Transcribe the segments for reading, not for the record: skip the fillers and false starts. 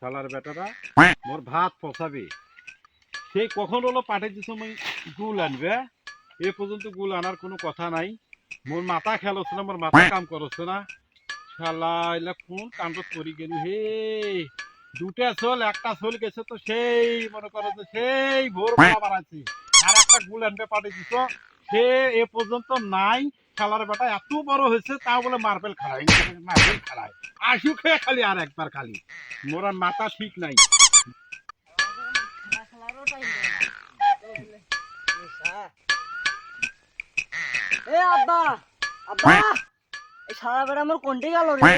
শালার বেটারা মোর ভাত পচাবে সেই কখন হলো পাঠিয়ে সময় গুল আনবে এ পর্যন্ত গুল আনার কোনো কথা নাই মোর মাথা খেয়াল হচ্ছে না মোর মাথা কাম করছে না শালা এলা কোন কাণ্ড করি গেল হে দুটা চল একটা চল গেছে তো সেই মনে করো যে সেই ভোর আবার আছে আর একটা গুল আনবে পাঠিয়ে দিছ সে এ পর্যন্ত নাই শালার বেটা এত বড় হয়েছে তা বলে মার্বেল খেলায় আসু খেয়ে খালি আর একবার খালি মোর আর মাথা ঠিক নাই এ আব্বা আব্বা এই সারা বেড়া আমার কোনটে গেল রে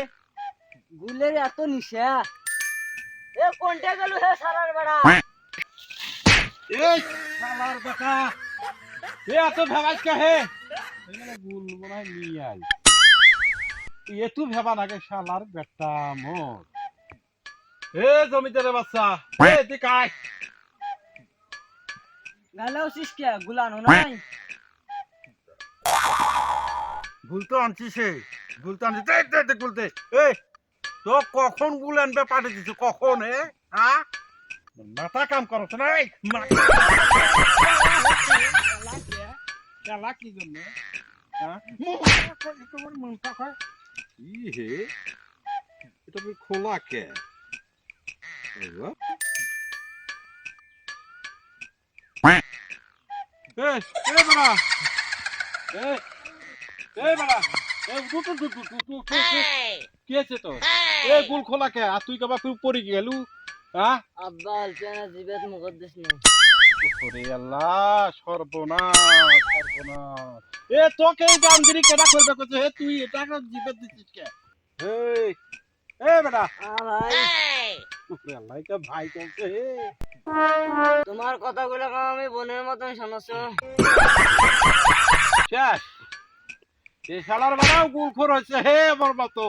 গুলের এত নিশা এ কোনটে গেল হে সারা বেড়া এই শালার বেটা এ এত ভেবাইছ কে হে এখানে গুল মনে হয় নিয়ে আই এ তুই ভেবা নাকি শালার বেটা মোর এ জমিদারের বাচ্চা এ দিক আয় গালেও সিসকে গুলানো নাই ভুল তো আনছিস ভুল তো আনছিস দেখ বলতে এই তো কখন গুল আনবে পাঠিয়ে দিছ কখন হ্যাঁ মাথা কাম করছ না এই খেলা কি জন্য হ্যাঁ তোমার মনটা খায় ই হে এটা তুমি খোলা কে বড়া এই বড়া কি আছে তো এ গুল খোলা কে আর তুই কবা পড়ে গেলু হ্যাঁ আব্বা আলপনা জিবেত মুকদ্দেস নে ওরে আল্লাহ সর্বনাশ এ তোকে এই জামগিরি কেডা করবে কইছে হে তুই এটা জিবে দিছিস কে এই এ বেটা ভাই ওরে আল্লাহ এটা ভাই কইছে হে তোমার কথাগুলো আমি বোনের মতন শুনছো শেষ এ শালার বানাও গুলখোর হইছে হে আমার মতো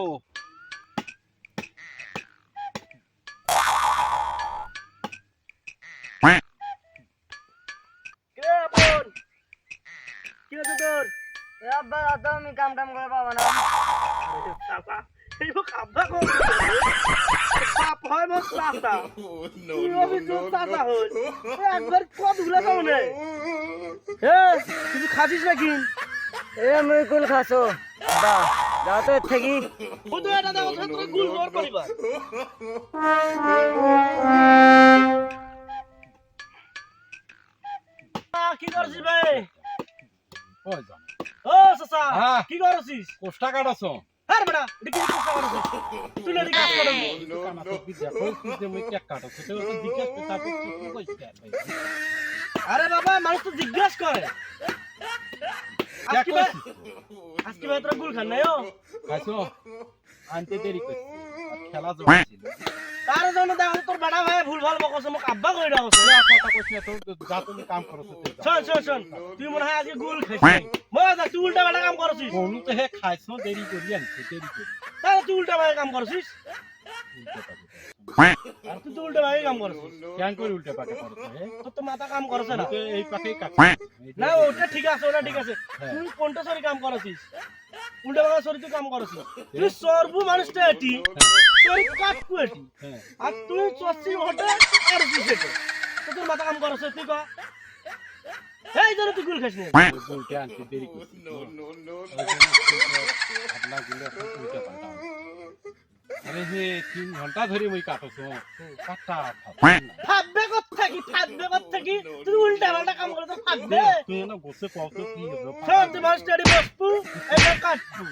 কে বোন কি হচ্ছে তোর এ আব্বা রাত আমি কাম টাম করে পাবো না চাচা এইব কামটা কর বাপ হয় মোর চাচা তুই অভিযোগ চাচা হই একবার কত গুলা যাও নে এ তুই খাসিস নাকি এ মুই কুল খাসো বা যাও তো এর থেকে ও তো এটা দাও তোর গুল মোর পরিবার কি করছিস ভাই ওই জান ও চাচা হ্যাঁ। কি করছিস কোষ্টা কাটাছো আরে বড়া এটা কি করছিস তুই না কাজ করবি আরে বাবা মানুষ তো জিজ্ঞাসা করে আজকে ভাই তোরা গুল খান নাই ও আনতে দেরি করছি খেলা জমেছিল তার জন্য দেখো তোর বড় ভাই ভুল ভাল বকছ মোক আব্বা কই দাও কথা কইছ না তোর যা তুমি কাম করছো শোন তুই মনে হয় আজকে গুল খাইছিস মজা তুই উল্টা বেলা কাম করছিস কোন তো হে খাইছো দেরি করি আনছে দেরি করি তাহলে তুই উল্টা বেলা কাম করছিস আর তুই তো উল্টা বেলা কাম করছিস কেন করে উল্টে পাকে করছো হে তোর তো মাথা কাম করছে না তো এই পাকেই কাট না ওটা ঠিক আছে তুই কোনটা সরি কাম করছিস উল্টা বেলা সরি তুই কাম করছিস তুই সর্ব মানুষটা এটি সরি কাটকু এটি হ্যাঁ আর তুই চচ্ছি ওটা আর দিছে তো তোর মাথা কাম করছিস তুই ক এই জন্য তুই গুল খাস না উল্টে আনতে দেরি করছি আপনার গুলো উল্টে পাল্টা আরে হে 3 ঘন্টা ধরে মই কাটছো কাটা ফাববে কত থাকি তুই উল্টা পাল্টা কাম করে তো ফাববে তুই না বসে কত কি হবে সব তুই মাস্টারি বসপু এটা কাটপু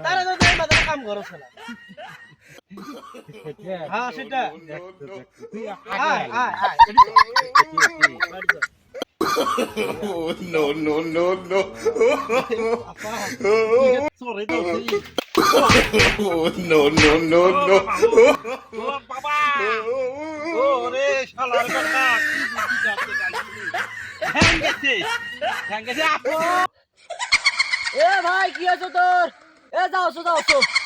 তারা তো এই মাথা কাম করছ না হ্যাঁ সেটা তুই আয় No, no, no, no. সরে তো No, no, no, no. ও বাবা ও রে শালার কথা কি বুদ্ধি যাচ্ছে হ্যাং গেছে আপু এ ভাই কি আছে তোর এ যাও